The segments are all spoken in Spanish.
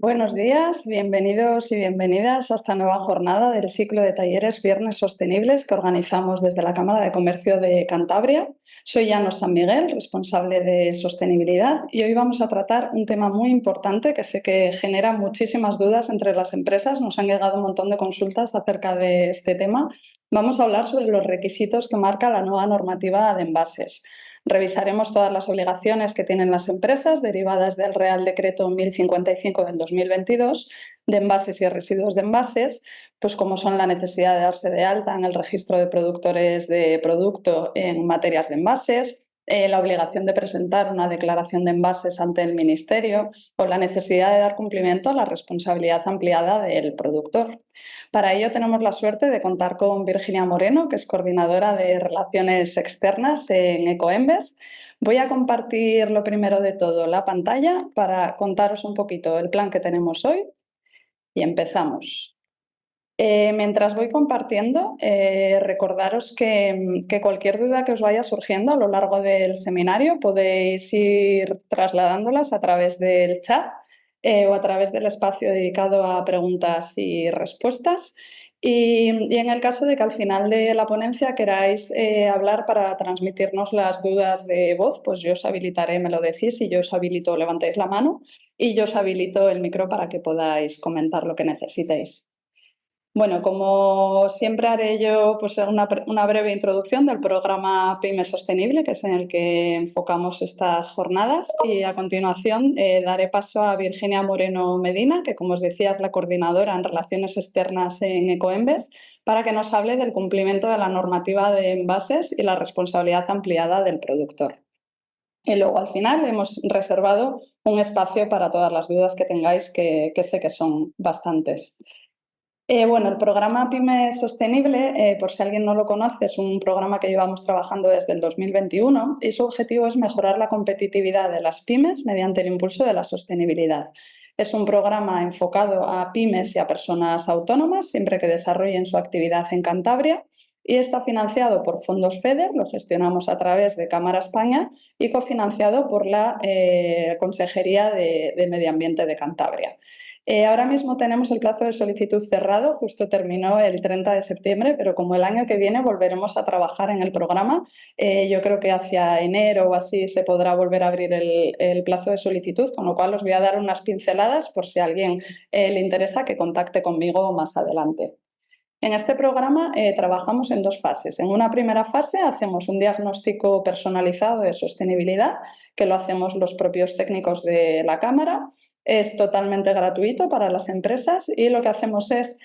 Buenos días, bienvenidos y bienvenidas a esta nueva jornada del ciclo de talleres Viernes Sostenibles que organizamos desde la Cámara de Comercio de Cantabria. Soy Llanos San Miguel, responsable de sostenibilidad, y hoy vamos a tratar un tema muy importante que sé que genera muchísimas dudas entre las empresas. Nos han llegado un montón de consultas acerca de este tema. Vamos a hablar sobre los requisitos que marca la nueva normativa de envases. Revisaremos todas las obligaciones que tienen las empresas derivadas del Real Decreto 1055 del 2022 de envases y residuos de envases, pues como son la necesidad de darse de alta en el registro de productores de producto en materias de envases, la obligación de presentar una declaración de envases ante el Ministerio o la necesidad de dar cumplimiento a la responsabilidad ampliada del productor. Para ello tenemos la suerte de contar con Virginia Moreno, que es coordinadora de Relaciones Externas en Ecoembes. Voy a compartir lo primero de todo la pantalla para contaros un poquito el plan que tenemos hoy y empezamos. Mientras voy compartiendo, recordaros que cualquier duda que os vaya surgiendo a lo largo del seminario podéis ir trasladándolas a través del chat o a través del espacio dedicado a preguntas y respuestas. Y en el caso de que al final de la ponencia queráis hablar para transmitirnos las dudas de voz, pues yo os habilitaré, me lo decís, y yo os habilito, levantéis la mano y yo os habilito el micro para que podáis comentar lo que necesitéis. Bueno, como siempre haré yo pues, una breve introducción del programa PYME Sostenible, que es en el que enfocamos estas jornadas, y a continuación daré paso a Virginia Moreno Medina, que como os decía es la coordinadora en Relaciones Externas en Ecoembes, para que nos hable del cumplimiento de la normativa de envases y la responsabilidad ampliada del productor. Y luego al final hemos reservado un espacio para todas las dudas que tengáis, que sé que son bastantes. Bueno, el programa PYME Sostenible, por si alguien no lo conoce, es un programa que llevamos trabajando desde el 2021 y su objetivo es mejorar la competitividad de las pymes mediante el impulso de la sostenibilidad. Es un programa enfocado a pymes y a personas autónomas, siempre que desarrollen su actividad en Cantabria, y está financiado por fondos FEDER, lo gestionamos a través de Cámara España, y cofinanciado por la Consejería de Medio Ambiente de Cantabria. Ahora mismo tenemos el plazo de solicitud cerrado, justo terminó el 30 de septiembre, pero como el año que viene volveremos a trabajar en el programa, yo creo que hacia enero o así se podrá volver a abrir el plazo de solicitud, con lo cual os voy a dar unas pinceladas por si a alguien le interesa que contacte conmigo más adelante. En este programa trabajamos en dos fases. En una primera fase hacemos un diagnóstico personalizado de sostenibilidad, que lo hacemos los propios técnicos de la Cámara. Es totalmente gratuito para las empresas y lo que hacemos es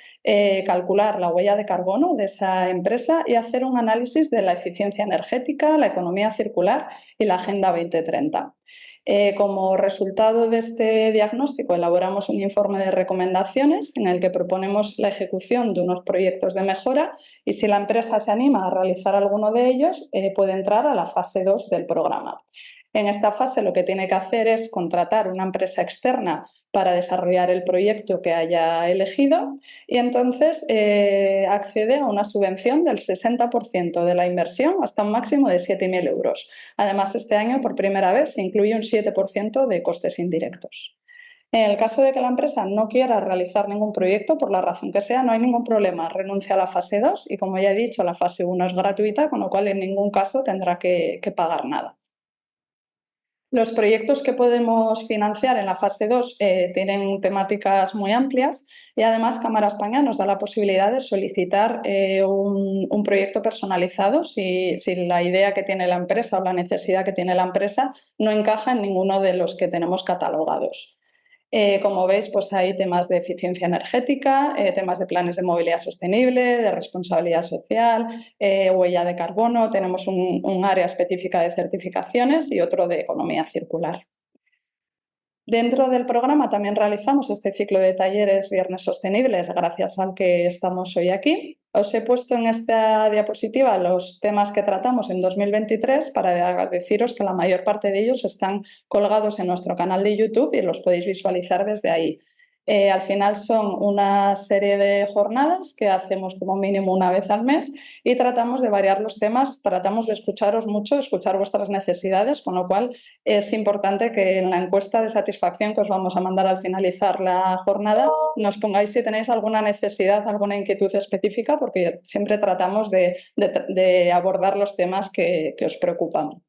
calcular la huella de carbono de esa empresa y hacer un análisis de la eficiencia energética, la economía circular y la Agenda 2030. Como resultado de este diagnóstico, elaboramos un informe de recomendaciones en el que proponemos la ejecución de unos proyectos de mejora y si la empresa se anima a realizar alguno de ellos, puede entrar a la fase 2 del programa. En esta fase lo que tiene que hacer es contratar una empresa externa para desarrollar el proyecto que haya elegido y entonces accede a una subvención del 60% de la inversión hasta un máximo de 7.000 euros. Además, este año por primera vez se incluye un 7% de costes indirectos. En el caso de que la empresa no quiera realizar ningún proyecto, por la razón que sea, no hay ningún problema. Renuncia a la fase 2 y, como ya he dicho, la fase 1 es gratuita, con lo cual en ningún caso tendrá que pagar nada. Los proyectos que podemos financiar en la fase 2 tienen temáticas muy amplias y además Cámara España nos da la posibilidad de solicitar un proyecto personalizado si la idea que tiene la empresa o la necesidad que tiene la empresa no encaja en ninguno de los que tenemos catalogados. Como veis, pues hay temas de eficiencia energética, temas de planes de movilidad sostenible, de responsabilidad social, huella de carbono. Tenemos un área específica de certificaciones y otro de economía circular. Dentro del programa también realizamos este ciclo de talleres Viernes Sostenibles, gracias al que estamos hoy aquí. Os he puesto en esta diapositiva los temas que tratamos en 2023 para deciros que la mayor parte de ellos están colgados en nuestro canal de YouTube y los podéis visualizar desde ahí. Al final son una serie de jornadas que hacemos como mínimo una vez al mes y tratamos de variar los temas, tratamos de escucharos mucho, escuchar vuestras necesidades, con lo cual es importante que en la encuesta de satisfacción que os vamos a mandar al finalizar la jornada nos pongáis si tenéis alguna necesidad, alguna inquietud específica, porque siempre tratamos de abordar los temas que os preocupan.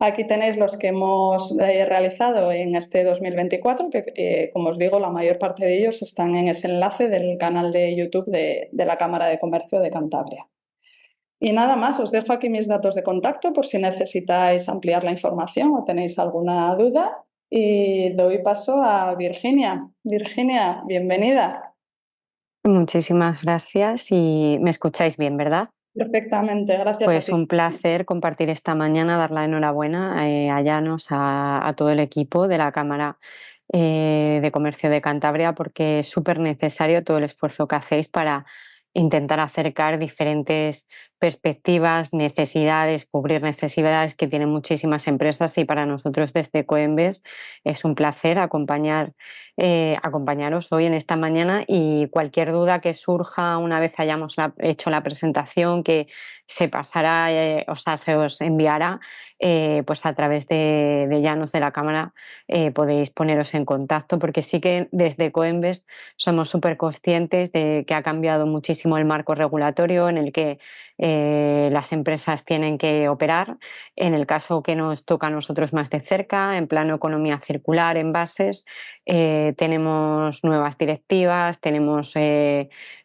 Aquí tenéis los que hemos realizado en este 2024, que como os digo, la mayor parte de ellos están en ese enlace del canal de YouTube de la Cámara de Comercio de Cantabria. Y nada más, os dejo aquí mis datos de contacto por si necesitáis ampliar la información o tenéis alguna duda. Y doy paso a Virginia. Virginia, bienvenida. Muchísimas gracias y me escucháis bien, ¿verdad? Perfectamente, gracias a Pues ti. un placer compartir esta mañana, dar la enhorabuena a Llanos, a todo el equipo de la Cámara de Comercio de Cantabria, porque es súper necesario todo el esfuerzo que hacéis para intentar acercar diferentes perspectivas, necesidades, cubrir necesidades que tienen muchísimas empresas y para nosotros desde Coembes es un placer acompañaros hoy en esta mañana y cualquier duda que surja una vez hayamos hecho la presentación, que se pasará, o sea, se os enviará pues a través de Llanos de la Cámara, podéis poneros en contacto, porque sí que desde Coembes somos súper conscientes de que ha cambiado muchísimo el marco regulatorio en el que las empresas tienen que operar. En el caso que nos toca a nosotros más de cerca, en plano economía circular, envases, tenemos nuevas directivas, tenemos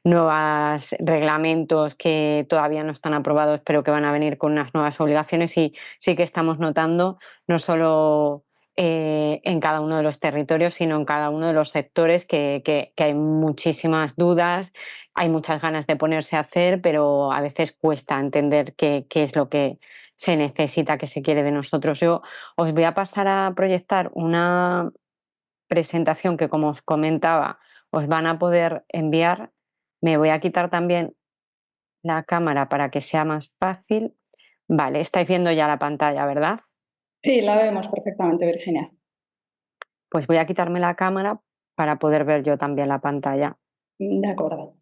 nuevos reglamentos que todavía no están aprobados, pero que van a venir con unas nuevas obligaciones y sí que estamos notando no solo en cada uno de los territorios, sino en cada uno de los sectores que hay muchísimas dudas, hay muchas ganas de ponerse a hacer, pero a veces cuesta entender qué es lo que se necesita, qué se quiere de nosotros. Yo os voy a pasar a proyectar una presentación que, como os comentaba, os van a poder enviar. Me voy a quitar también la cámara para que sea más fácil. Vale, estáis viendo ya la pantalla, ¿verdad? Sí, la vemos perfectamente, Virginia. Pues voy a quitarme la cámara para poder ver yo también la pantalla. De acuerdo.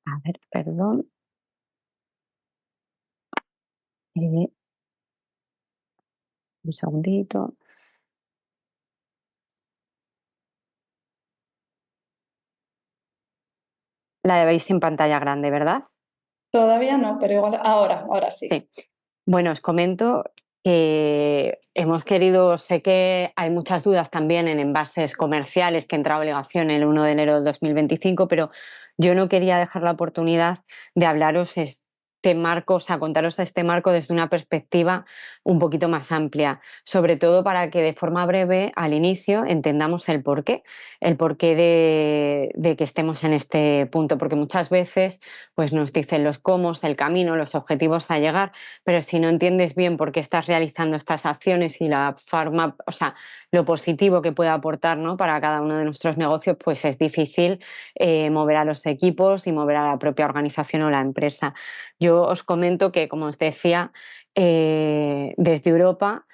A ver, perdón. Eh, un segundito. La veis en pantalla grande, ¿verdad? Todavía no, pero igual ahora sí. Sí. Bueno, os comento que hemos querido, sé que hay muchas dudas también en envases comerciales que entra obligación el 1 de enero del 2025, pero yo no quería dejar la oportunidad de hablaros este marco, o sea, contaros este marco desde una perspectiva un poquito más amplia, sobre todo para que de forma breve al inicio entendamos el porqué de que estemos en este punto, porque muchas veces pues nos dicen los cómo, el camino, los objetivos a llegar, pero si no entiendes bien por qué estás realizando estas acciones y la forma, o sea, lo positivo que puede aportar, ¿no?, para cada uno de nuestros negocios, pues es difícil mover a los equipos y mover a la propia organización o la empresa. Yo os comento que, como os decía, desde Europa,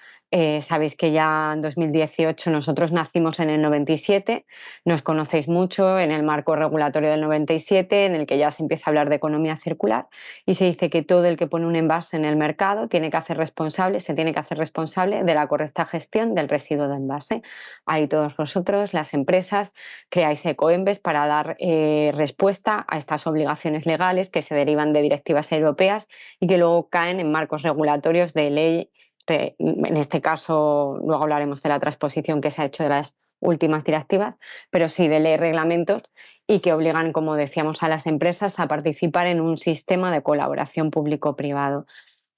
sabéis que ya en 2018 nosotros nacimos en el 97, nos conocéis mucho en el marco regulatorio del 97, en el que ya se empieza a hablar de economía circular y se dice que todo el que pone un envase en el mercado se tiene que hacer responsable de la correcta gestión del residuo de envase. Ahí todos vosotros, las empresas, creáis Ecoembes para dar respuesta a estas obligaciones legales que se derivan de directivas europeas y que luego caen en marcos regulatorios de ley. En este caso, luego hablaremos de la transposición que se ha hecho de las últimas directivas, pero sí de ley, reglamentos, y que obligan, como decíamos, a las empresas a participar en un sistema de colaboración público-privado.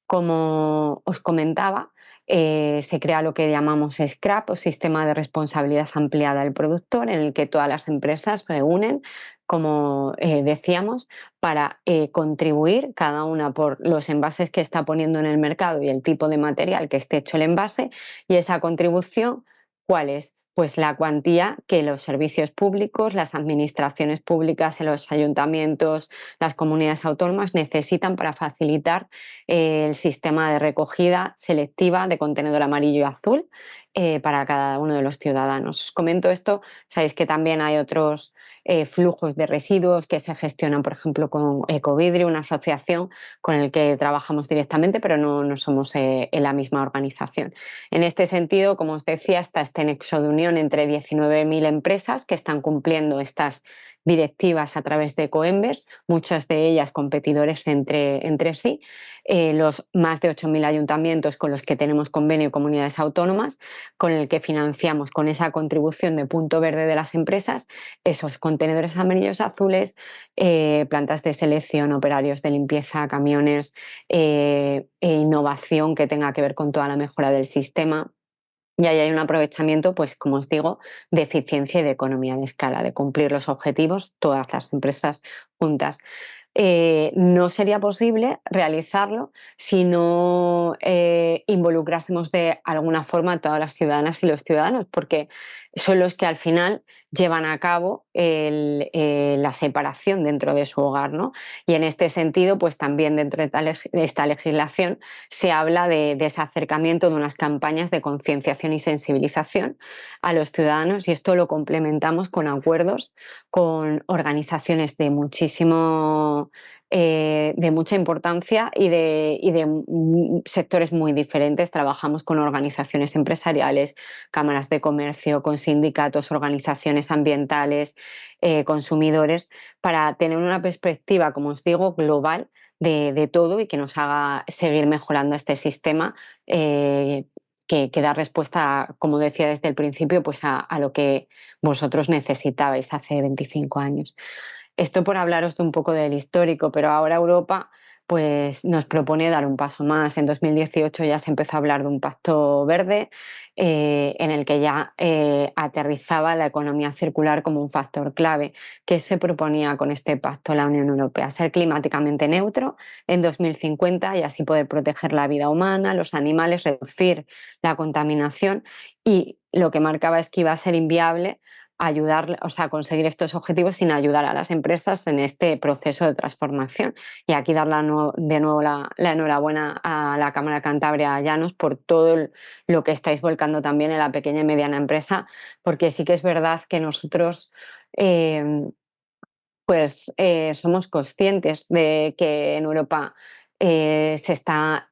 Como os comentaba, se crea lo que llamamos SCRAP, o Sistema de Responsabilidad Ampliada del Productor, en el que todas las empresas se reúnen, como decíamos, para contribuir cada una por los envases que está poniendo en el mercado y el tipo de material que esté hecho el envase, y esa contribución, ¿cuál es? pues la cuantía que los servicios públicos, las administraciones públicas, los ayuntamientos, las comunidades autónomas necesitan para facilitar el sistema de recogida selectiva de contenedor amarillo y azul para cada uno de los ciudadanos. Os comento esto, sabéis que también hay otros flujos de residuos que se gestionan, por ejemplo, con Ecovidrio, una asociación con la que trabajamos directamente, pero no somos en la misma organización. En este sentido, como os decía, está este nexo de unión entre 19.000 empresas que están cumpliendo estas directivas a través de Ecoembes, muchas de ellas competidores entre sí, los más de 8.000 ayuntamientos con los que tenemos convenio y comunidades autónomas, con el que financiamos con esa contribución de punto verde de las empresas esos contenedores amarillos azules, plantas de selección, operarios de limpieza, camiones, e innovación que tenga que ver con toda la mejora del sistema. Y ahí hay un aprovechamiento, pues como os digo, de eficiencia y de economía de escala, de cumplir los objetivos todas las empresas juntas. No sería posible realizarlo si no involucrásemos de alguna forma a todas las ciudadanas y los ciudadanos, porque son los que al final llevan a cabo la separación dentro de su hogar, ¿no? Y en este sentido, pues también dentro de esta legislación se habla de ese acercamiento, de unas campañas de concienciación y sensibilización a los ciudadanos, y esto lo complementamos con acuerdos con organizaciones de mucha importancia y de sectores muy diferentes. Trabajamos con organizaciones empresariales, cámaras de comercio, con sindicatos, organizaciones ambientales, consumidores, para tener una perspectiva, como os digo, global de todo y que nos haga seguir mejorando este sistema que da respuesta, como decía desde el principio, pues a lo que vosotros necesitabais hace 25 años. Esto por hablaros de un poco del histórico, pero ahora Europa pues, nos propone dar un paso más. En 2018 ya se empezó a hablar de un pacto verde en el que ya aterrizaba la economía circular como un factor clave. ¿Qué se proponía con este pacto la Unión Europea? Ser climáticamente neutro en 2050 y así poder proteger la vida humana, los animales, reducir la contaminación, y lo que marcaba es que iba a ser inviable ayudar, o sea, conseguir estos objetivos sin ayudar a las empresas en este proceso de transformación. Y aquí dar de nuevo la enhorabuena a la Cámara Cantabria Llanos por todo lo que estáis volcando también en la pequeña y mediana empresa, porque sí que es verdad que nosotros eh, somos conscientes de que en Europa se está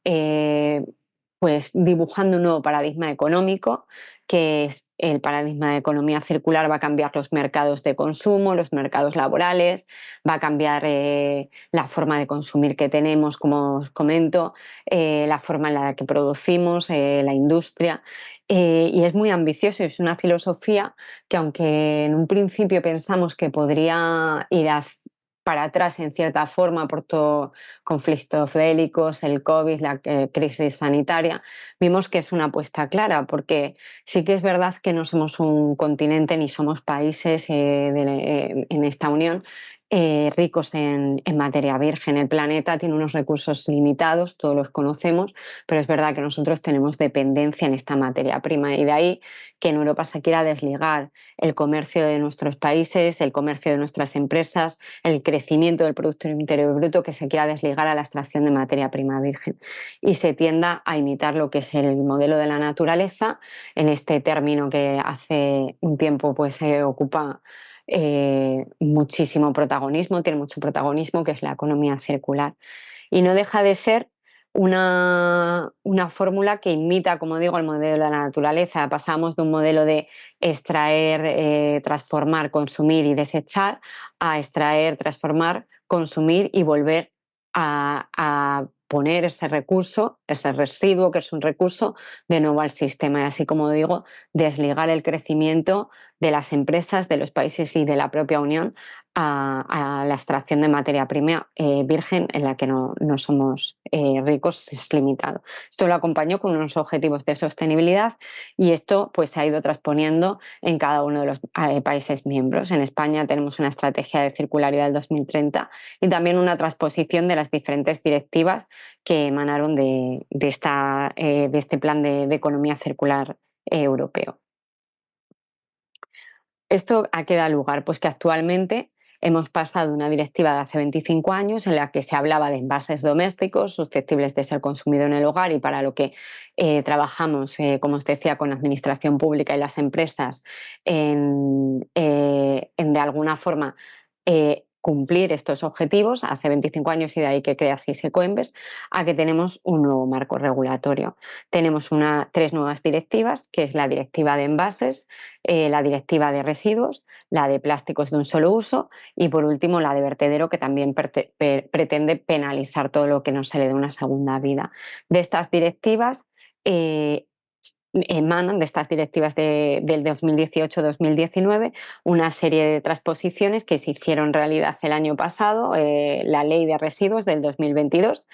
pues dibujando un nuevo paradigma económico, que es el paradigma de economía circular. Va a cambiar los mercados de consumo, los mercados laborales, va a cambiar la forma de consumir que tenemos, como os comento, la forma en la que producimos, la industria. Y es muy ambicioso, es una filosofía que, aunque en un principio pensamos que podría ir para atrás en cierta forma por todo conflictos bélicos, el COVID, la crisis sanitaria, vimos que es una apuesta clara, porque sí que es verdad que no somos un continente ni somos países en esta unión ricos en materia virgen. El planeta tiene unos recursos limitados, todos los conocemos, pero es verdad que nosotros tenemos dependencia en esta materia prima, y de ahí que en Europa se quiera desligar el comercio de nuestros países, el comercio de nuestras empresas, el crecimiento del Producto Interior Bruto, que se quiera desligar a la extracción de materia prima virgen y se tienda a imitar lo que es el modelo de la naturaleza, en este término que hace un tiempo pues se ocupa muchísimo protagonismo, tiene mucho protagonismo, que es la economía circular. Y no deja de ser una fórmula que imita, como digo, el modelo de la naturaleza. Pasamos de un modelo de extraer, transformar, consumir y desechar, a extraer, transformar, consumir y volver a poner ese recurso, ese residuo que es un recurso, de nuevo al sistema. Y así, como digo, desligar el crecimiento de las empresas, de los países y de la propia Unión a la extracción de materia prima virgen, en la que no somos ricos, es limitado. Esto lo acompañó con unos objetivos de sostenibilidad, y esto pues se ha ido transponiendo en cada uno de los países miembros. En España tenemos una estrategia de circularidad del 2030 y también una transposición de las diferentes directivas que emanaron de este plan de economía circular europeo. ¿Esto a qué da lugar? Pues que actualmente hemos pasado una directiva de hace 25 años en la que se hablaba de envases domésticos susceptibles de ser consumidos en el hogar y para lo que trabajamos, como os decía, con la administración pública y las empresas en de alguna forma cumplir estos objetivos hace 25 años y de ahí que crea 6 Ecoembes, a que tenemos un nuevo marco regulatorio. Tenemos tres nuevas directivas, que es la directiva de envases, la directiva de residuos, la de plásticos de un solo uso y por último la de vertedero, que también pretende penalizar todo lo que no se le dé una segunda vida. De estas directivas emanan de estas directivas del 2018-2019 una serie de transposiciones que se hicieron realidad el año pasado, la Ley de Residuos del 2022,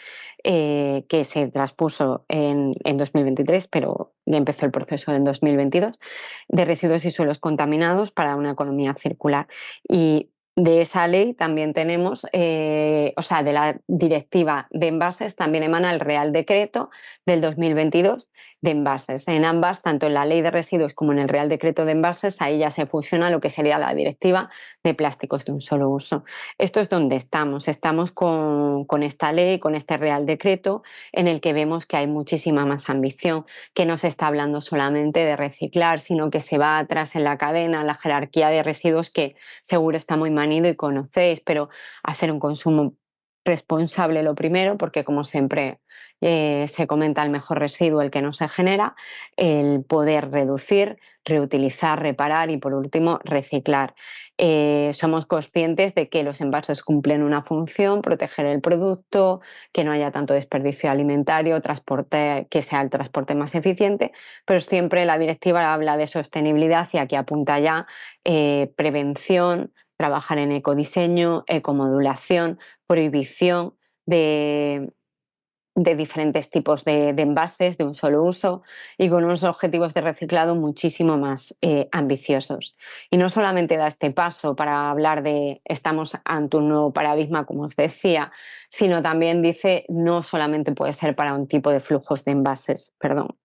que se transpuso en 2023, pero ya empezó el proceso en 2022, de residuos y suelos contaminados para una economía circular. Y de esa ley también tenemos, o sea, de la directiva de envases también emana el Real Decreto del 2022 de envases. En ambas, tanto en la Ley de Residuos como en el Real Decreto de Envases, ahí ya se fusiona lo que sería la directiva de plásticos de un solo uso. Esto es donde estamos con esta ley, con este Real Decreto, en el que vemos que hay muchísima más ambición, que no se está hablando solamente de reciclar, sino que se va atrás en la cadena, la jerarquía de residuos que seguro está muy manido y conocéis, pero hacer un consumo responsable lo primero, porque como siempre se comenta el mejor residuo, el que no se genera, el poder reducir, reutilizar, reparar y por último reciclar. Somos conscientes de que los envases cumplen una función, proteger el producto, que no haya tanto desperdicio alimentario, transporte, que sea el transporte más eficiente, pero siempre la directiva habla de sostenibilidad y aquí apunta ya prevención, trabajar en ecodiseño, ecomodulación, prohibición de diferentes tipos de envases de un solo uso y con unos objetivos de reciclado muchísimo más ambiciosos. Y no solamente da este paso para hablar de estamos ante un nuevo paradigma, como os decía, sino también dice no solamente puede ser para un tipo de flujos de envases, perdón,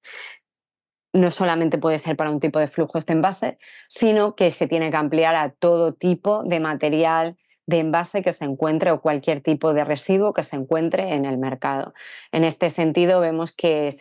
no solamente puede ser para un tipo de flujos de envase, sino que se tiene que ampliar a todo tipo de material de envase que se encuentre o cualquier tipo de residuo que se encuentre en el mercado. En este sentido, vemos que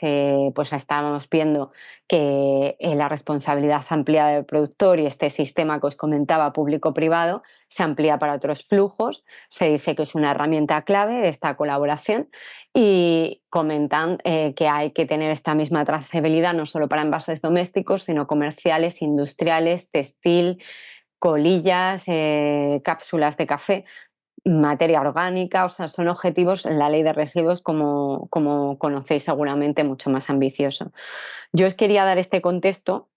pues estamos viendo que la responsabilidad ampliada del productor y este sistema que os comentaba público-privado se amplía para otros flujos. Se dice que es una herramienta clave de esta colaboración y comentan que hay que tener esta misma trazabilidad no solo para envases domésticos, sino comerciales, industriales, textil, colillas, cápsulas de café, materia orgánica, o sea, son objetivos en la ley de residuos, como conocéis seguramente, mucho más ambicioso. Yo os quería dar este contexto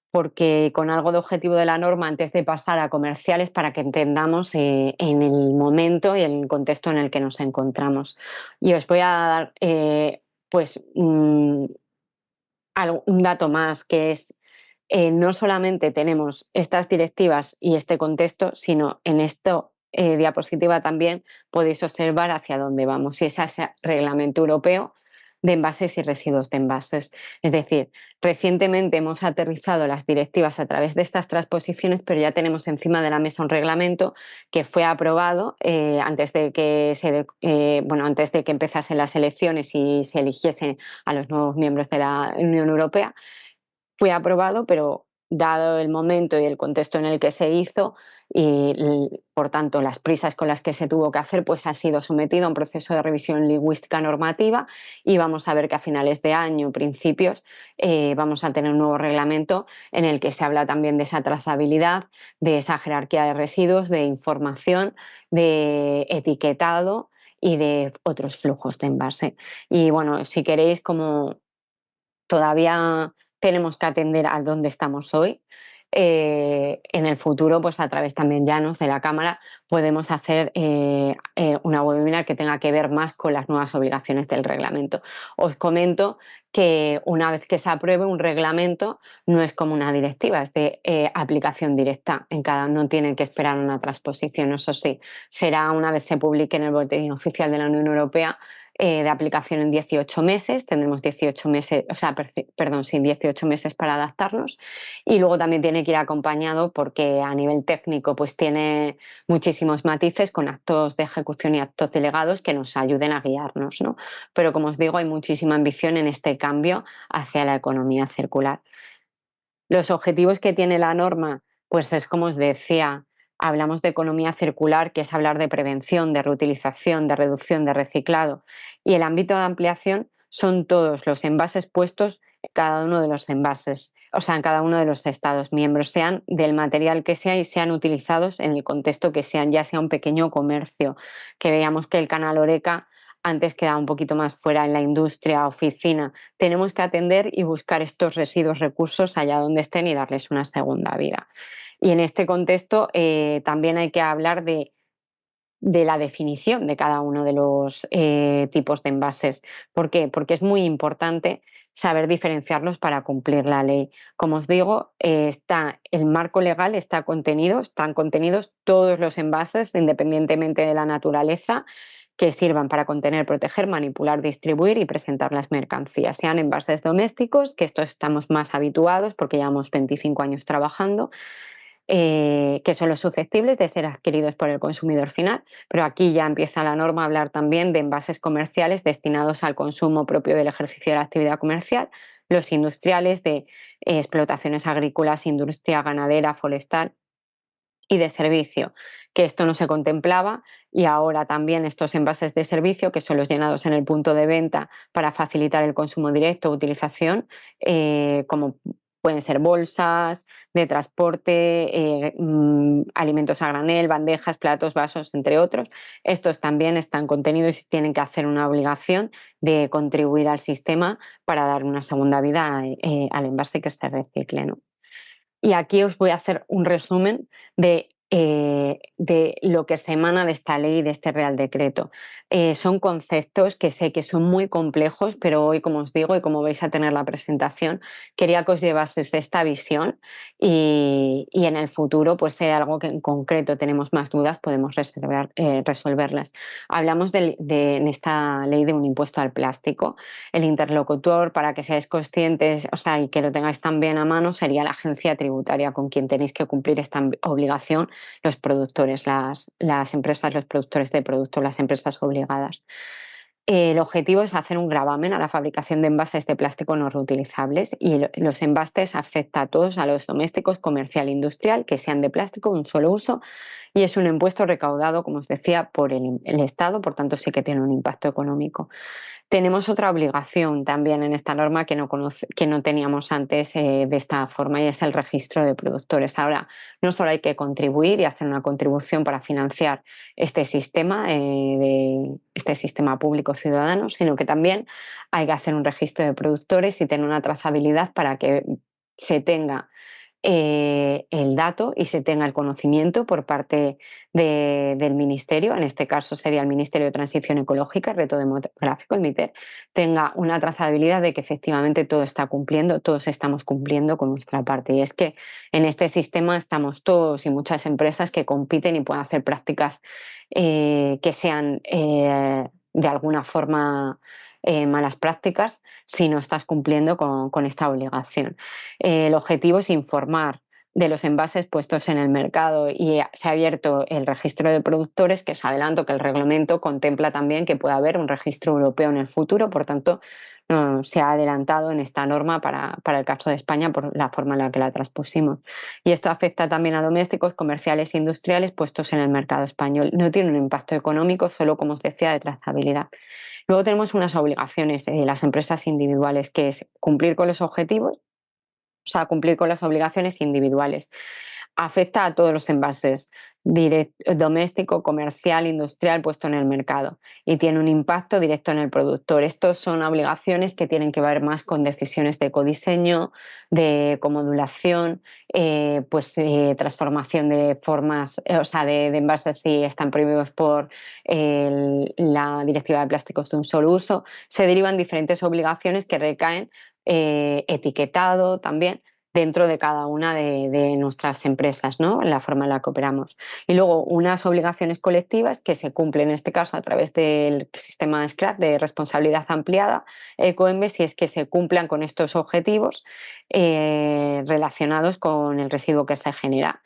porque con algo de objetivo de la norma antes de pasar a comerciales para que entendamos en el momento y el contexto en el que nos encontramos. Y os voy a dar pues un dato más que es no solamente tenemos estas directivas y este contexto, sino en esta diapositiva también podéis observar hacia dónde vamos y es ese reglamento europeo de envases y residuos de envases. Es decir, recientemente hemos aterrizado las directivas a través de estas transposiciones, pero ya tenemos encima de la mesa un reglamento que fue aprobado antes de que antes de que empezasen las elecciones y se eligiesen a los nuevos miembros de la Unión Europea. Fue aprobado, pero dado el momento y el contexto en el que se hizo y, por tanto, las prisas con las que se tuvo que hacer, pues ha sido sometido a un proceso de revisión lingüística normativa y vamos a ver que a finales de año, principios, vamos a tener un nuevo reglamento en el que se habla también de esa trazabilidad, de esa jerarquía de residuos, de información, de etiquetado y de otros flujos de envase. Y bueno, si queréis, como todavía tenemos que atender a dónde estamos hoy. En el futuro, pues a través también llanos de la Cámara, podemos hacer una webinar que tenga que ver más con las nuevas obligaciones del reglamento. Os comento que una vez que se apruebe un reglamento, no es como una directiva, es de aplicación directa. No tienen que esperar una transposición, eso sí, será una vez se publique en el Boletín Oficial de la Unión Europea de aplicación en 18 meses, tendremos 18 meses, o sea, perdón, sí, 18 meses para adaptarnos, y luego también tiene que ir acompañado porque a nivel técnico pues tiene muchísimos matices con actos de ejecución y actos delegados que nos ayuden a guiarnos, ¿no? Pero como os digo, hay muchísima ambición en este cambio hacia la economía circular. Los objetivos que tiene la norma, pues es como os decía, hablamos de economía circular, que es hablar de prevención, de reutilización, de reducción, de reciclado. Y el ámbito de ampliación son todos los envases puestos en cada uno de los envases, o sea, en cada uno de los Estados miembros, sean del material que sea y sean utilizados en el contexto que sean, ya sea un pequeño comercio, que veamos que el canal Oreca antes quedaba un poquito más fuera en la industria, oficina. Tenemos que atender y buscar estos residuos, recursos allá donde estén y darles una segunda vida. Y en este contexto también hay que hablar de la definición de cada uno de los tipos de envases. ¿Por qué? Porque es muy importante saber diferenciarlos para cumplir la ley. Como os digo, está el marco legal, están contenidos todos los envases, independientemente de la naturaleza, que sirvan para contener, proteger, manipular, distribuir y presentar las mercancías, sean envases domésticos, que estos estamos más habituados porque llevamos 25 años trabajando, que son los susceptibles de ser adquiridos por el consumidor final, pero aquí ya empieza la norma a hablar también de envases comerciales destinados al consumo propio del ejercicio de la actividad comercial, los industriales de explotaciones agrícolas, industria ganadera, forestal y de servicio, que esto no se contemplaba y ahora también estos envases de servicio, que son los llenados en el punto de venta para facilitar el consumo directo o utilización, como pueden ser bolsas de transporte, alimentos a granel, bandejas, platos, vasos, entre otros. Estos también están contenidos y tienen que hacer una obligación de contribuir al sistema para dar una segunda vida al envase que se recicle, ¿no? Y aquí os voy a hacer un resumen de lo que se emana de esta ley y de este Real Decreto. Son conceptos que sé que son muy complejos, pero hoy, como os digo, y como vais a tener la presentación, quería que os llevaseis esta visión y en el futuro, pues si hay algo que en concreto tenemos más dudas, podemos resolverlas. Hablamos en esta ley de un impuesto al plástico. El interlocutor, para que seáis conscientes, o sea, y que lo tengáis también a mano, sería la agencia tributaria con quien tenéis que cumplir esta obligación los productores, las empresas, los productores de productos, las empresas obligadas. El objetivo es hacer un gravamen a la fabricación de envases de plástico no reutilizables y los envases afecta a todos, a los domésticos, comercial e industrial, que sean de plástico, un solo uso, y es un impuesto recaudado, como os decía, por el Estado, por tanto sí que tiene un impacto económico. Tenemos otra obligación también en esta norma que no teníamos antes de esta forma y es el registro de productores. Ahora, no solo hay que contribuir y hacer una contribución para financiar este sistema público ciudadano, sino que también hay que hacer un registro de productores y tener una trazabilidad para que se tenga el dato y se tenga el conocimiento por parte del Ministerio, en este caso sería el Ministerio de Transición Ecológica y Reto Demográfico, el MITER, tenga una trazabilidad de que efectivamente todo está cumpliendo, todos estamos cumpliendo con nuestra parte. Y es que en este sistema estamos todos y muchas empresas que compiten y pueden hacer prácticas que sean de alguna forma malas prácticas si no estás cumpliendo con esta obligación. El objetivo es informar de los envases puestos en el mercado y se ha abierto el registro de productores, que os adelanto que el reglamento contempla también que pueda haber un registro europeo en el futuro, por tanto no, se ha adelantado en esta norma para el caso de España por la forma en la que la transpusimos. Y esto afecta también a domésticos, comerciales e industriales puestos en el mercado español. No tiene un impacto económico, solo como os decía, de trazabilidad. Luego tenemos unas obligaciones de las empresas individuales, que es cumplir con los objetivos, o sea, cumplir con las obligaciones individuales. Afecta a todos los envases, doméstico, comercial, industrial, puesto en el mercado y tiene un impacto directo en el productor. Estos son obligaciones que tienen que ver más con decisiones de ecodiseño, de comodulación, transformación de formas, o sea, de envases si están prohibidos por la Directiva de Plásticos de un solo uso. Se derivan diferentes obligaciones que recaen etiquetado también dentro de cada una de nuestras empresas, ¿no? En la forma en la que operamos. Y luego unas obligaciones colectivas que se cumplen, en este caso, a través del sistema SCRAC de responsabilidad ampliada, Ecoembes, si es que se cumplan con estos objetivos relacionados con el residuo que se genera.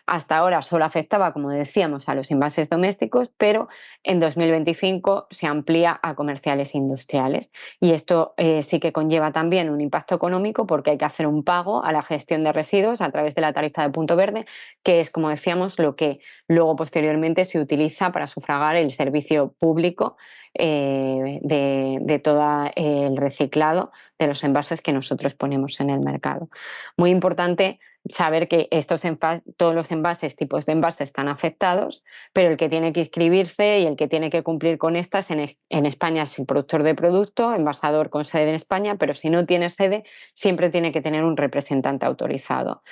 Hasta ahora solo afectaba, como decíamos, a los envases domésticos, pero en 2025 se amplía a comerciales e industriales. Y esto sí que conlleva también un impacto económico porque hay que hacer un pago a la gestión de residuos a través de la tarifa de punto verde, que es, como decíamos, lo que luego posteriormente se utiliza para sufragar el servicio público de todo el reciclado de los envases que nosotros ponemos en el mercado. Muy importante saber que todos los envases, tipos de envases están afectados, pero el que tiene que inscribirse y el que tiene que cumplir con estas en España es el productor de producto, envasador con sede en España, pero si no tiene sede, siempre tiene que tener un representante autorizado.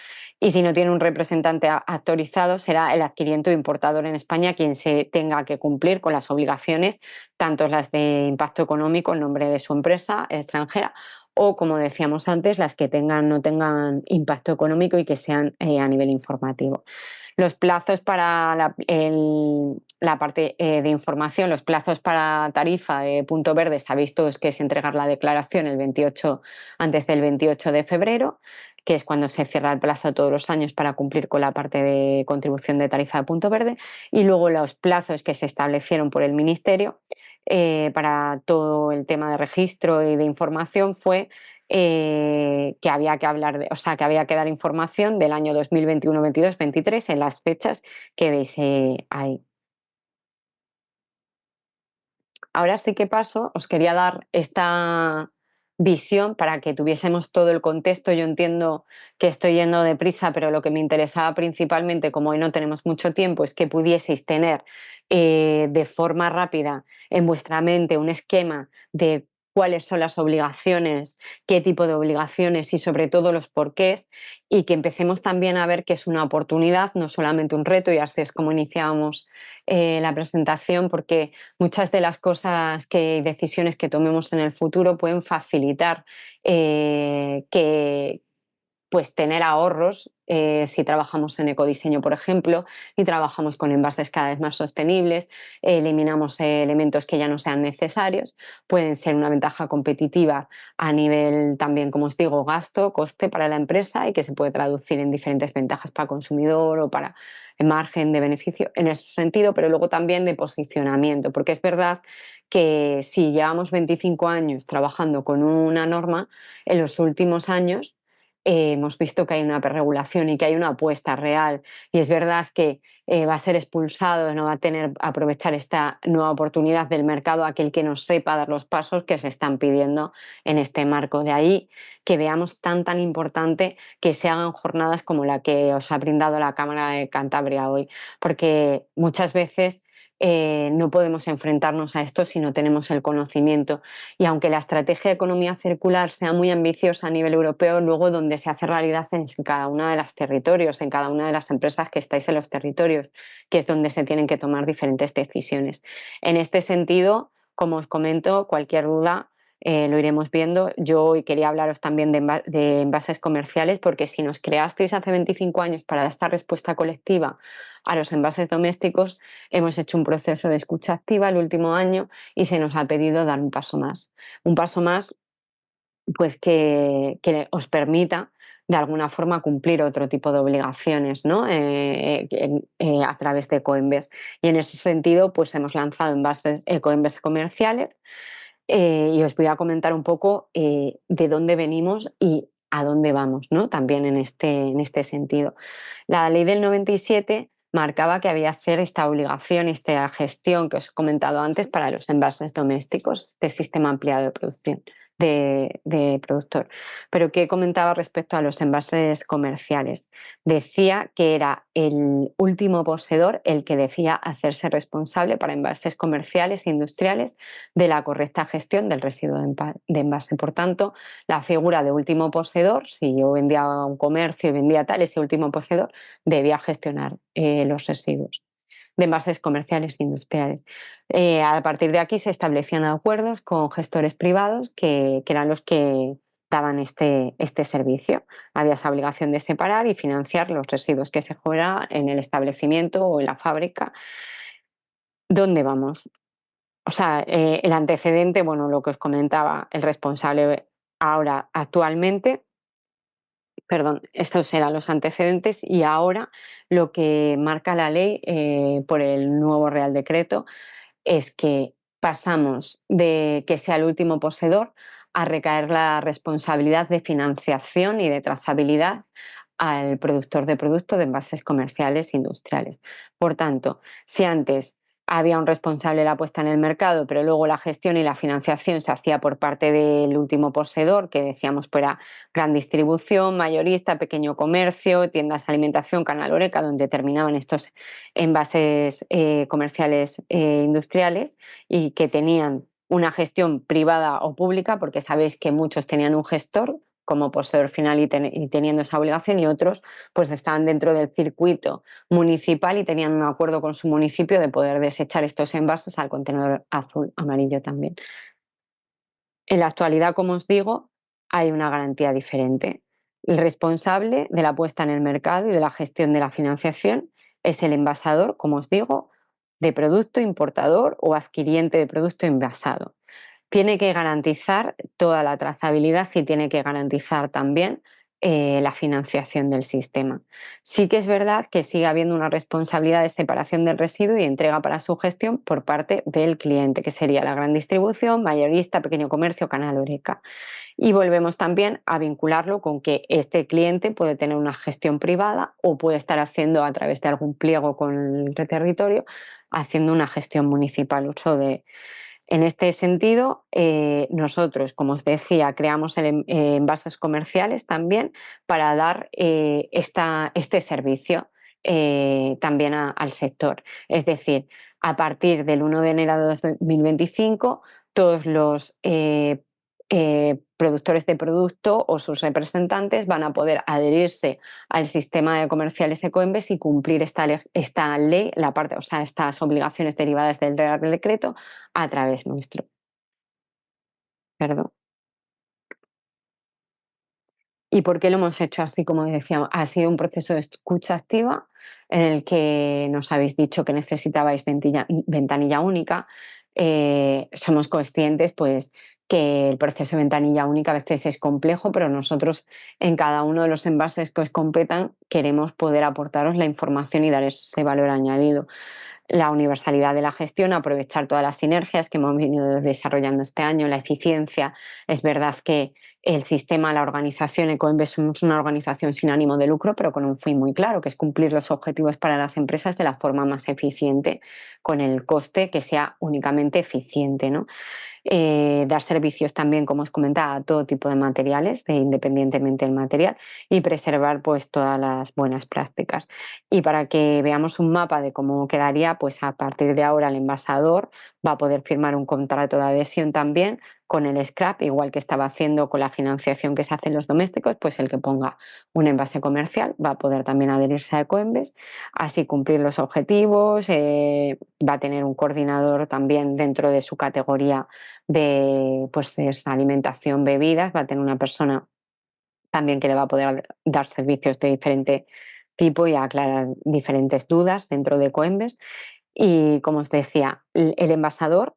Y si no tiene un representante autorizado, será el adquiriente o importador en España quien se tenga que cumplir con las obligaciones, tanto las de impacto económico en nombre de su empresa extranjera, o, como decíamos antes, las que no tengan impacto económico y que sean a nivel informativo. Los plazos para la parte de información, los plazos para tarifa de punto verde, se ha visto que es entregar la declaración antes del 28 de febrero, que es cuando se cierra el plazo todos los años para cumplir con la parte de contribución de tarifa de punto verde, y luego los plazos que se establecieron por el Ministerio para todo el tema de registro y de información fue que había que que había que dar información del año 2021, 22, 23 en las fechas que veis ahí. Ahora sí que paso, os quería dar esta visión para que tuviésemos todo el contexto. Yo entiendo que estoy yendo deprisa, pero lo que me interesaba principalmente, como hoy no tenemos mucho tiempo, es que pudieseis tener de forma rápida en vuestra mente un esquema de cuáles son las obligaciones, qué tipo de obligaciones y sobre todo los porqués, y que empecemos también a ver que es una oportunidad, no solamente un reto, y así es como iniciábamos la presentación, porque muchas de las cosas y decisiones que tomemos en el futuro pueden facilitar que pues tener ahorros si trabajamos en ecodiseño, por ejemplo, y trabajamos con envases cada vez más sostenibles, eliminamos elementos que ya no sean necesarios, pueden ser una ventaja competitiva a nivel también, como os digo, gasto, coste para la empresa, y que se puede traducir en diferentes ventajas para el consumidor o para el margen de beneficio en ese sentido, pero luego también de posicionamiento, porque es verdad que si llevamos 25 años trabajando con una norma, en los últimos años hemos visto que hay una regulación y que hay una apuesta real, y es verdad que va a ser expulsado, no va a aprovechar esta nueva oportunidad del mercado aquel que no sepa dar los pasos que se están pidiendo en este marco. De ahí que veamos tan importante que se hagan jornadas como la que os ha brindado la Cámara de Cantabria hoy, porque muchas veces no podemos enfrentarnos a esto si no tenemos el conocimiento. Y aunque la estrategia de economía circular sea muy ambiciosa a nivel europeo, luego donde se hace realidad es en cada uno de los territorios, en cada una de las empresas que estáis en los territorios, que es donde se tienen que tomar diferentes decisiones. En este sentido, como os comento, cualquier duda lo iremos viendo. Yo hoy quería hablaros también de envases comerciales, porque si nos creasteis hace 25 años para dar esta respuesta colectiva a los envases domésticos, hemos hecho un proceso de escucha activa el último año y se nos ha pedido dar un paso más. Un paso más pues que os permita de alguna forma cumplir otro tipo de obligaciones, ¿no? A través de Ecoembes. Y en ese sentido, pues hemos lanzado Ecoembes comerciales, y os voy a comentar un poco de dónde venimos y a dónde vamos, ¿no? También en este sentido. La ley del 97 marcaba que había que hacer esta obligación, esta gestión que os he comentado antes para los envases domésticos, este sistema ampliado de producción de productor. Pero ¿qué comentaba respecto a los envases comerciales? Decía que era el último poseedor el que debía hacerse responsable para envases comerciales e industriales de la correcta gestión del residuo de envase. Por tanto, la figura de último poseedor, si yo vendía a un comercio y vendía tal, ese último poseedor debía gestionar los residuos de envases comerciales e industriales. A partir de aquí se establecían acuerdos con gestores privados que eran los que daban este servicio. Había esa obligación de separar y financiar los residuos que se generaban en el establecimiento o en la fábrica. ¿Dónde vamos? O sea, el antecedente, bueno, lo que os comentaba, el responsable ahora, actualmente, perdón, estos eran los antecedentes y ahora lo que marca la ley por el nuevo Real Decreto es que pasamos de que sea el último poseedor a recaer la responsabilidad de financiación y de trazabilidad al productor de productos de envases comerciales e industriales. Por tanto, si antes había un responsable de la puesta en el mercado, pero luego la gestión y la financiación se hacía por parte del último poseedor, que decíamos pues era gran distribución, mayorista, pequeño comercio, tiendas de alimentación, canal Horeca, donde terminaban estos envases comerciales industriales y que tenían una gestión privada o pública, porque sabéis que muchos tenían un gestor como poseedor final y teniendo esa obligación, y otros pues estaban dentro del circuito municipal y tenían un acuerdo con su municipio de poder desechar estos envases al contenedor azul, amarillo también. En la actualidad, como os digo, hay una garantía diferente. El responsable de la puesta en el mercado y de la gestión de la financiación es el envasador, como os digo, de producto importador o adquiriente de producto envasado. Tiene que garantizar toda la trazabilidad y tiene que garantizar también la financiación del sistema. Sí que es verdad que sigue habiendo una responsabilidad de separación del residuo y entrega para su gestión por parte del cliente, que sería la gran distribución, mayorista, pequeño comercio, canal Horeca. Y volvemos también a vincularlo con que este cliente puede tener una gestión privada o puede estar haciendo a través de algún pliego con el territorio, haciendo una gestión municipal, uso de. En este sentido, nosotros, como os decía, creamos envases comerciales también para dar este servicio también al sector. Es decir, a partir del 1 de enero de 2025, todos los productores de producto o sus representantes van a poder adherirse al sistema de comerciales Ecoembes y cumplir esta ley, o sea, estas obligaciones derivadas del Real Decreto a través nuestro. Perdón. ¿Y por qué lo hemos hecho así? Como decía, ha sido un proceso de escucha activa en el que nos habéis dicho que necesitabais ventanilla única. Somos conscientes pues, que el proceso de ventanilla única a veces es complejo, pero nosotros en cada uno de los envases que os completan queremos poder aportaros la información y dar ese valor añadido. La universalidad de la gestión, aprovechar todas las sinergias que hemos venido desarrollando este año, la eficiencia. Es verdad que el sistema, la organización Ecoembes somos una organización sin ánimo de lucro, pero con un fin muy claro, que es cumplir los objetivos para las empresas de la forma más eficiente, con el coste que sea únicamente eficiente, ¿no? Dar servicios también, como os comentaba, a todo tipo de materiales, independientemente del material, y preservar pues todas las buenas prácticas. Y para que veamos un mapa de cómo quedaría, pues a partir de ahora el envasador va a poder firmar un contrato de adhesión también con el scrap, igual que estaba haciendo con la financiación que se hace en los domésticos, pues el que ponga un envase comercial va a poder también adherirse a Ecoembes, así cumplir los objetivos, va a tener un coordinador también dentro de su categoría de pues, alimentación, bebidas, va a tener una persona también que le va a poder dar servicios de diferente tipo y aclarar diferentes dudas dentro de Ecoembes. Y como os decía, el envasador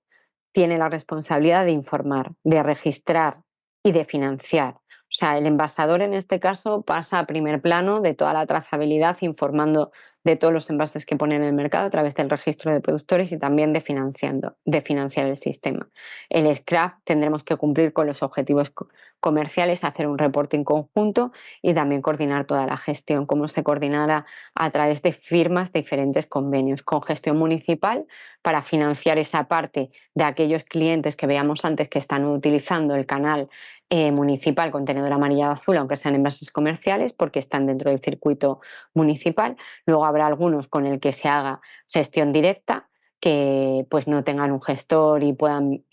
tiene la responsabilidad de informar, de registrar y de financiar. O sea, el envasador en este caso pasa a primer plano de toda la trazabilidad, informando de todos los envases que pone en el mercado a través del registro de productores y también de financiar el sistema. El scrap tendremos que cumplir con los objetivos comerciales, hacer un reporting conjunto y también coordinar toda la gestión, cómo se coordinará a través de firmas de diferentes convenios con gestión municipal para financiar esa parte de aquellos clientes que veíamos antes que están utilizando el canal municipal contenedor amarillado azul, aunque sean envases comerciales, porque están dentro del circuito municipal. Luego habrá algunos con el que se haga gestión directa, que pues no tengan un gestor y puedan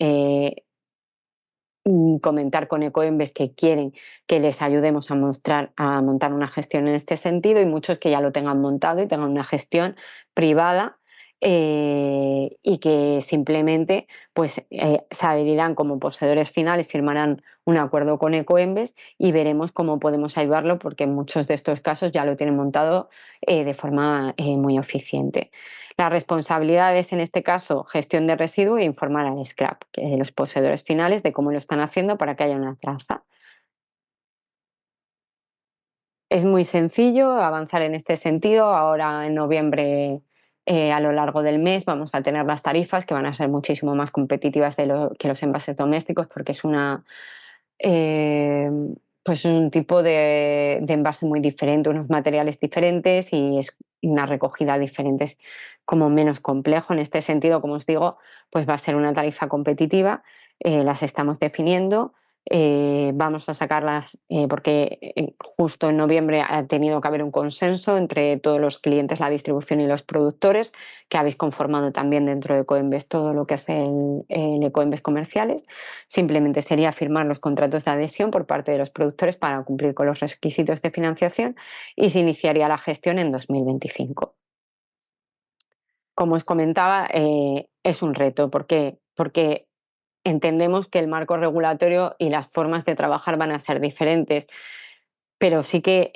comentar con Ecoembes que quieren que les ayudemos a montar una gestión en este sentido, y muchos que ya lo tengan montado y tengan una gestión privada y que simplemente pues, se adherirán como poseedores finales, firmarán un acuerdo con Ecoembes y veremos cómo podemos ayudarlo, porque en muchos de estos casos ya lo tienen montado de forma muy eficiente. Las responsabilidades, en este caso, gestión de residuos e informar al scrap, que los poseedores finales, de cómo lo están haciendo para que haya una traza. Es muy sencillo avanzar en este sentido. Ahora en noviembre, a lo largo del mes, vamos a tener las tarifas que van a ser muchísimo más competitivas que los envases domésticos, porque es eh, pues un tipo de envase muy diferente, unos materiales diferentes y es una recogida diferente, es como menos complejo. En este sentido, como os digo, pues va a ser una tarifa competitiva, las estamos definiendo. Vamos a sacarlas porque justo en noviembre ha tenido que haber un consenso entre todos los clientes, la distribución y los productores, que habéis conformado también dentro de Ecoembes todo lo que es el Ecoembes comerciales. Simplemente sería firmar los contratos de adhesión por parte de los productores para cumplir con los requisitos de financiación y se iniciaría la gestión en 2025. Como os comentaba, es un reto. ¿Por qué? Porque entendemos que el marco regulatorio y las formas de trabajar van a ser diferentes, pero sí que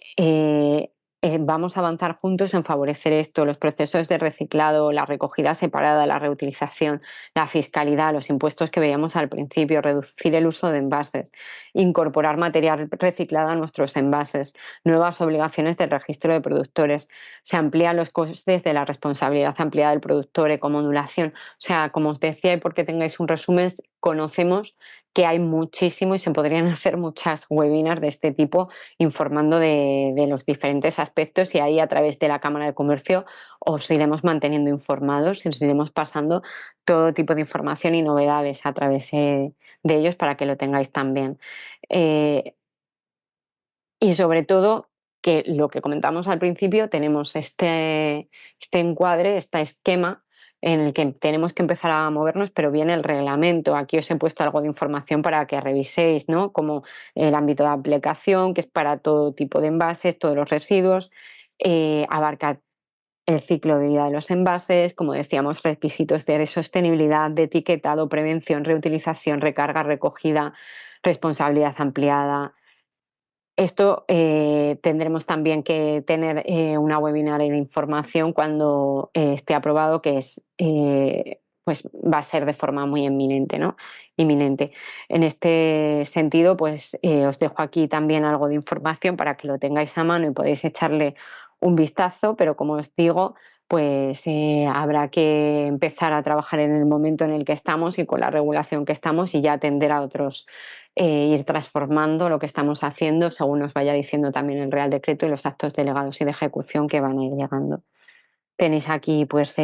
vamos a avanzar juntos en favorecer esto, los procesos de reciclado, la recogida separada, la reutilización, la fiscalidad, los impuestos que veíamos al principio, reducir el uso de envases, incorporar material reciclado a nuestros envases, nuevas obligaciones del registro de productores, se amplían los costes de la responsabilidad ampliada del productor, ecomodulación. O sea, como os decía, y porque tengáis un resumen, conocemos que hay muchísimo y se podrían hacer muchas webinars de este tipo informando de los diferentes aspectos y ahí a través de la Cámara de Comercio os iremos manteniendo informados y os iremos pasando todo tipo de información y novedades a través de ellos para que lo tengáis también. Eh, y sobre todo, que lo que comentamos al principio, tenemos este encuadre, este esquema en el que tenemos que empezar a movernos, pero viene el reglamento. Aquí os he puesto algo de información para que reviséis, ¿no? Como el ámbito de aplicación, que es para todo tipo de envases, todos los residuos, abarca el ciclo de vida de los envases, como decíamos, requisitos de sostenibilidad, de etiquetado, prevención, reutilización, recarga, recogida, responsabilidad ampliada. Esto tendremos también que tener una webinar de información cuando esté aprobado, que es, pues va a ser de forma muy inminente, ¿no? Inminente. En este sentido, pues os dejo aquí también algo de información para que lo tengáis a mano y podéis echarle un vistazo, pero como os digo, pues habrá que empezar a trabajar en el momento en el que estamos y con la regulación que estamos y ya atender a otros ir transformando lo que estamos haciendo según nos vaya diciendo también el Real Decreto y los actos delegados y de ejecución que van a ir llegando. Tenéis aquí pues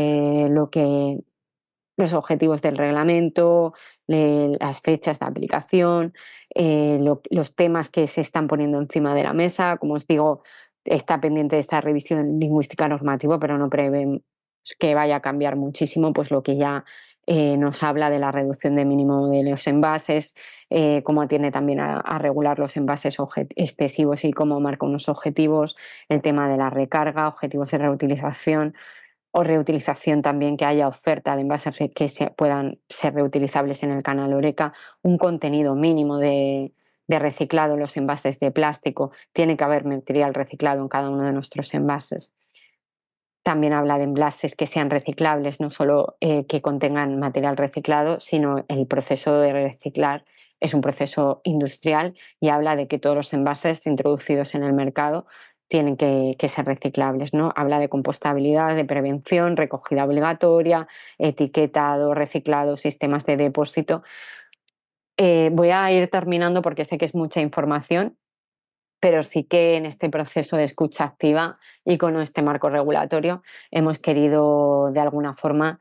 los objetivos del reglamento, las fechas de aplicación, los temas que se están poniendo encima de la mesa. Como os digo, está pendiente de esta revisión lingüística normativa, pero no prevén que vaya a cambiar muchísimo, pues lo que ya nos habla de la reducción de mínimo de los envases, cómo atiende también a regular los envases excesivos y cómo marca unos objetivos, el tema de la recarga, objetivos de reutilización o reutilización también, que haya oferta de envases que puedan ser reutilizables en el canal Oreca, un contenido mínimo de reciclado en los envases de plástico, tiene que haber material reciclado en cada uno de nuestros envases. También habla de envases que sean reciclables, no solo que contengan material reciclado, sino el proceso de reciclar es un proceso industrial y habla de que todos los envases introducidos en el mercado tienen que ser reciclables, ¿no? Habla de compostabilidad, de prevención, recogida obligatoria, etiquetado, reciclado, sistemas de depósito. Voy a ir terminando porque sé que es mucha información, pero sí que en este proceso de escucha activa y con este marco regulatorio hemos querido de alguna forma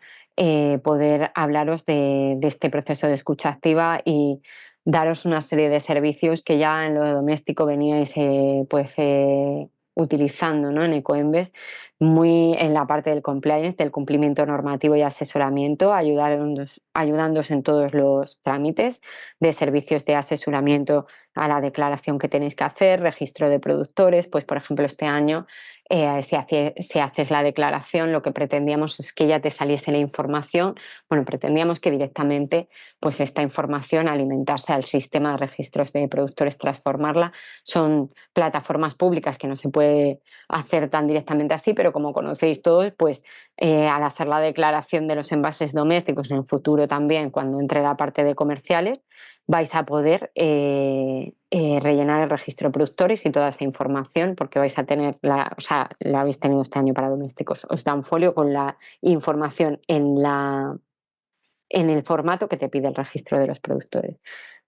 poder hablaros de este proceso de escucha activa y daros una serie de servicios que ya en lo doméstico veníais utilizando, ¿no? En Ecoembes, muy en la parte del compliance, del cumplimiento normativo y asesoramiento, ayudándoos en todos los trámites de servicios de asesoramiento a la declaración que tenéis que hacer, registro de productores, pues por ejemplo este año si haces la declaración, lo que pretendíamos es que ya te saliese la información, bueno, pretendíamos que directamente pues esta información alimentase al sistema de registros de productores, transformarla. Son plataformas públicas que no se puede hacer tan directamente así, pero como conocéis todos, pues al hacer la declaración de los envases domésticos en el futuro también, cuando entre la parte de comerciales, vais a poder rellenar el registro de productores y toda esa información, porque vais a tener, o sea, la habéis tenido este año para domésticos. Os da un folio con la información en el formato que te pide el registro de los productores.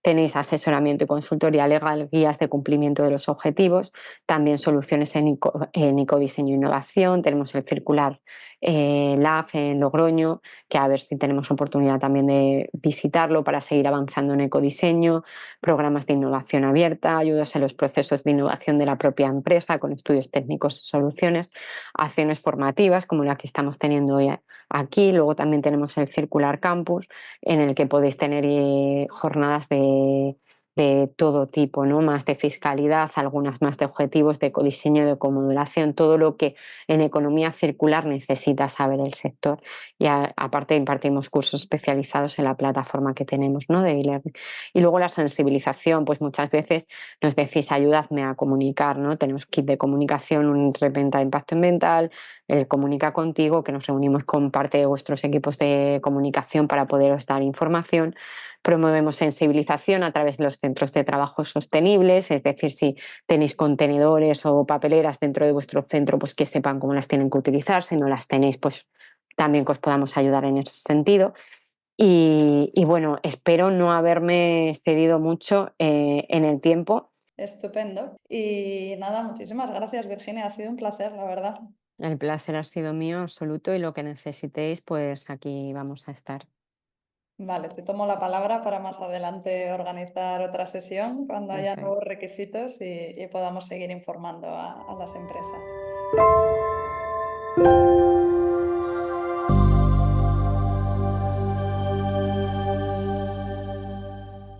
Tenéis asesoramiento y consultoría legal, guías de cumplimiento de los objetivos, también soluciones en ecodiseño e innovación. Tenemos el circular LAF en Logroño, que a ver si tenemos oportunidad también de visitarlo para seguir avanzando en ecodiseño, programas de innovación abierta, ayudas en los procesos de innovación de la propia empresa con estudios técnicos y soluciones, acciones formativas como la que estamos teniendo hoy aquí. Luego también tenemos el Circular Campus, en el que podéis tener jornadas de todo tipo, ¿no? Más de fiscalidad, algunas más de objetivos, de ecodiseño, de ecomodulación, todo lo que en economía circular necesita saber el sector. Y aparte impartimos cursos especializados en la plataforma que tenemos, ¿no? De e-learning. Y luego la sensibilización, pues muchas veces nos decís ayudadme a comunicar, ¿no? Tenemos kit de comunicación, un reventa de impacto ambiental, el Comunica Contigo, que nos reunimos con parte de vuestros equipos de comunicación para poderos dar información. Promovemos sensibilización a través de los centros de trabajo sostenibles, es decir, si tenéis contenedores o papeleras dentro de vuestro centro, pues que sepan cómo las tienen que utilizar. Si no las tenéis, pues también que os podamos ayudar en ese sentido. Y bueno, espero no haberme excedido mucho en el tiempo. Estupendo. Y nada, muchísimas gracias, Virginia. Ha sido un placer, la verdad. El placer ha sido mío absoluto y lo que necesitéis, pues aquí vamos a estar. Vale, te tomo la palabra para más adelante organizar otra sesión cuando haya Eso es. nuevos requisitos y podamos seguir informando a las empresas.